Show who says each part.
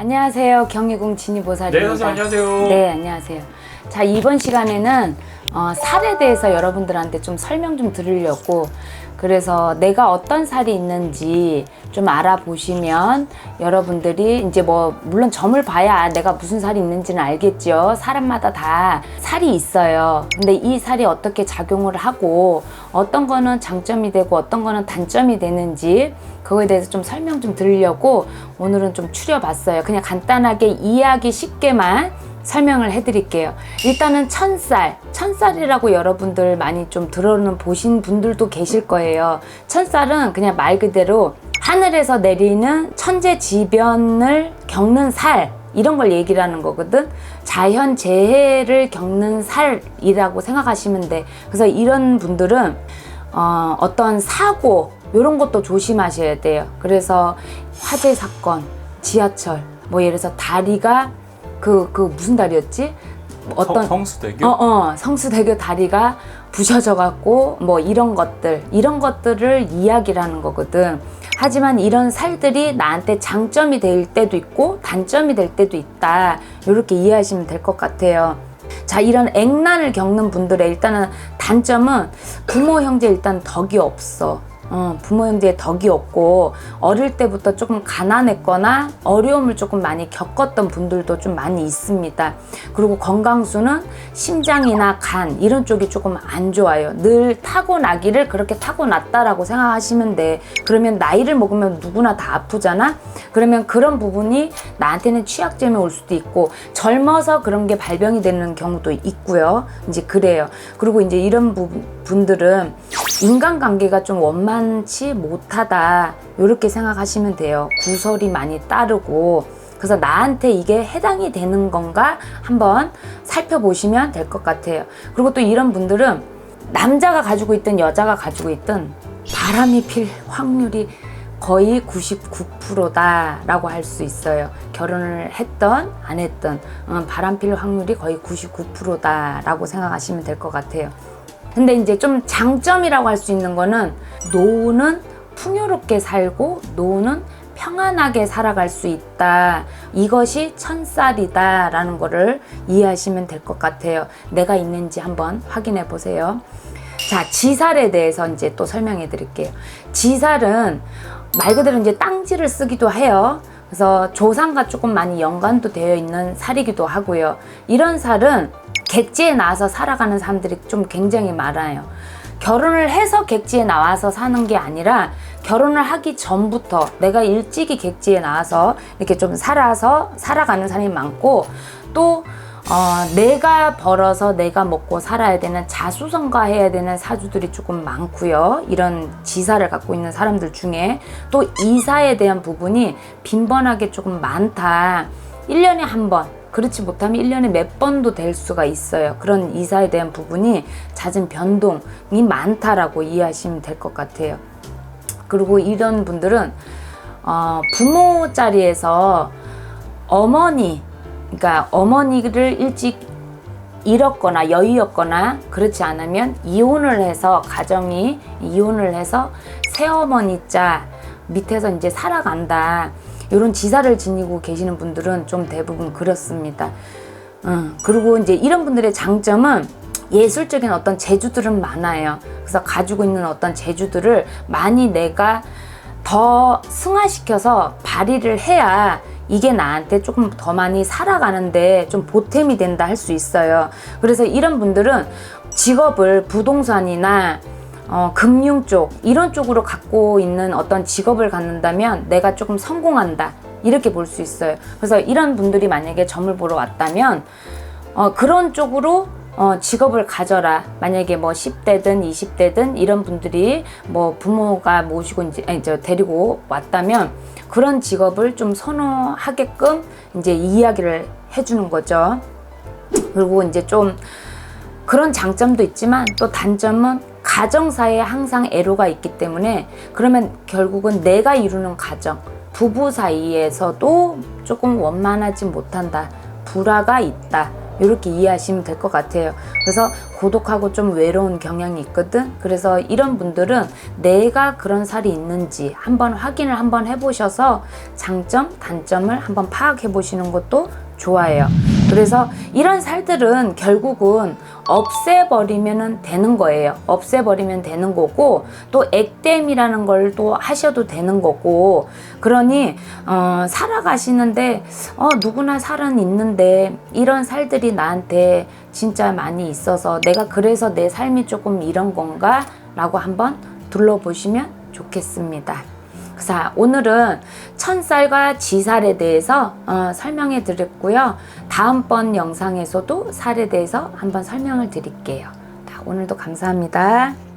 Speaker 1: 안녕하세요. 경희궁 진희보살입니다.
Speaker 2: 네, 선생님 안녕하세요.
Speaker 1: 네, 안녕하세요. 자, 이번 시간에는 살에 대해서 여러분들한테 좀 설명 좀 드리려고, 그래서 내가 어떤 살이 있는지 좀 알아보시면 여러분들이 이제 물론 점을 봐야 내가 무슨 살이 있는지는 알겠죠. 사람마다 다 살이 있어요. 근데 이 살이 어떻게 작용을 하고 어떤 거는 장점이 되고 어떤 거는 단점이 되는지 그거에 대해서 좀 설명 좀 드리려고 오늘은 좀 추려봤어요. 그냥 간단하게 이해하기 쉽게만 설명을 해드릴게요. 일단은 천살이라고 여러분들 많이 좀 보신 분들도 계실 거예요. 천살은 그냥 말 그대로 하늘에서 내리는 천재지변을 겪는 살, 이런 걸 얘기를 하는 거거든. 자연재해를 겪는 살이라고 생각하시면 돼. 그래서 이런 분들은 어떤 사고 이런 것도 조심하셔야 돼요. 그래서 화재 사건, 지하철, 예를 들어서 다리가 무슨 다리였지?
Speaker 2: 성수대교?
Speaker 1: 성수대교 다리가 부셔져 갖고 이런 것들을 이야기를 하는 거거든. 하지만 이런 살들이 나한테 장점이 될 때도 있고 단점이 될 때도 있다. 이렇게 이해하시면 될 것 같아요. 자, 이런 액난을 겪는 분들의 일단은 단점은 부모 형제 일단 덕이 없어. 부모 형제의 덕이 없고 어릴 때부터 조금 가난했거나 어려움을 조금 많이 겪었던 분들도 좀 많이 있습니다. 그리고 건강수는 심장이나 간 이런 쪽이 조금 안 좋아요. 늘 타고나기를 그렇게 타고났다라고 생각하시면 돼. 그러면 나이를 먹으면 누구나 다 아프잖아. 그러면 그런 부분이 나한테는 취약점이 올 수도 있고 젊어서 그런 게 발병이 되는 경우도 있고요. 이제 그래요. 그리고 이제 이런 분들은 인간관계가 좀 원만치 못하다, 이렇게 생각하시면 돼요. 구설이 많이 따르고. 그래서 나한테 이게 해당이 되는 건가 한번 살펴보시면 될 것 같아요. 그리고 또 이런 분들은 남자가 가지고 있든 여자가 가지고 있든 바람이 필 확률이 거의 99%다 라고 할 수 있어요. 결혼을 했던 안 했던 바람 필 확률이 거의 99%다 라고 생각하시면 될 것 같아요. 근데 이제 좀 장점이라고 할 수 있는 거는 노후는 풍요롭게 살고 노후는 평안하게 살아갈 수 있다. 이것이 천살이다 라는 거를 이해하시면 될 것 같아요. 내가 있는지 한번 확인해 보세요. 자, 지살에 대해서 이제 또 설명해 드릴게요. 지살은 말 그대로 이제 땅지를 쓰기도 해요. 그래서 조상과 조금 많이 연관도 되어 있는 살이기도 하고요. 이런 살은 객지에 나와서 살아가는 사람들이 좀 굉장히 많아요. 결혼을 해서 객지에 나와서 사는 게 아니라 결혼을 하기 전부터 내가 일찍이 객지에 나와서 이렇게 좀 살아가는 사람이 많고, 또 내가 벌어서 내가 먹고 살아야 되는 자수성가해야 되는 사주들이 조금 많고요. 이런 지사를 갖고 있는 사람들 중에 또 이사에 대한 부분이 빈번하게 조금 많다. 1년에 한 번, 그렇지 못하면 1년에 몇 번도 될 수가 있어요. 그런 이사에 대한 부분이 잦은 변동이 많다라고 이해하시면 될 것 같아요. 그리고 이런 분들은 부모 자리에서 그러니까 어머니를 일찍 잃었거나 여의었거나 그렇지 않으면 이혼을 해서 새어머니 자 밑에서 이제 살아간다. 이런 지사를 지니고 계시는 분들은 좀 대부분 그렇습니다. 그리고 이제 이런 분들의 장점은 예술적인 어떤 재주들은 많아요. 그래서 가지고 있는 어떤 재주들을 많이 내가 더 승화시켜서 발휘를 해야 이게 나한테 조금 더 많이 살아가는데 좀 보탬이 된다 할 수 있어요. 그래서 이런 분들은 직업을 부동산이나 금융 쪽 이런 쪽으로 갖고 있는 어떤 직업을 갖는다면 내가 조금 성공한다, 이렇게 볼 수 있어요. 그래서 이런 분들이 만약에 점을 보러 왔다면 그런 쪽으로 직업을 가져라. 만약에 10대든 20대든 이런 분들이 부모가 모시고 이제 데리고 왔다면 그런 직업을 좀 선호하게끔 이제 이야기를 해주는 거죠. 그리고 이제 좀 그런 장점도 있지만 또 단점은 가정사에 항상 애로가 있기 때문에, 그러면 결국은 내가 이루는 가정, 부부 사이에서도 조금 원만하지 못한다, 불화가 있다. 이렇게 이해하시면 될 것 같아요. 그래서 고독하고 좀 외로운 경향이 있거든. 그래서 이런 분들은 내가 그런 살이 있는지 한번 확인을 한번 해보셔서 장점, 단점을 한번 파악해 보시는 것도 좋아요. 그래서 이런 살들은 결국은 없애버리면 되는 거예요. 없애버리면 되는 거고, 또 액땜이라는 걸 또 하셔도 되는 거고, 그러니 살아가시는데 누구나 살은 있는데 이런 살들이 나한테 진짜 많이 있어서 내가 그래서 내 삶이 조금 이런 건가? 라고 한번 둘러보시면 좋겠습니다. 자, 오늘은 천살과 지살에 대해서 설명해 드렸고요. 다음번 영상에서도 살에 대해서 한번 설명을 드릴게요. 자, 오늘도 감사합니다.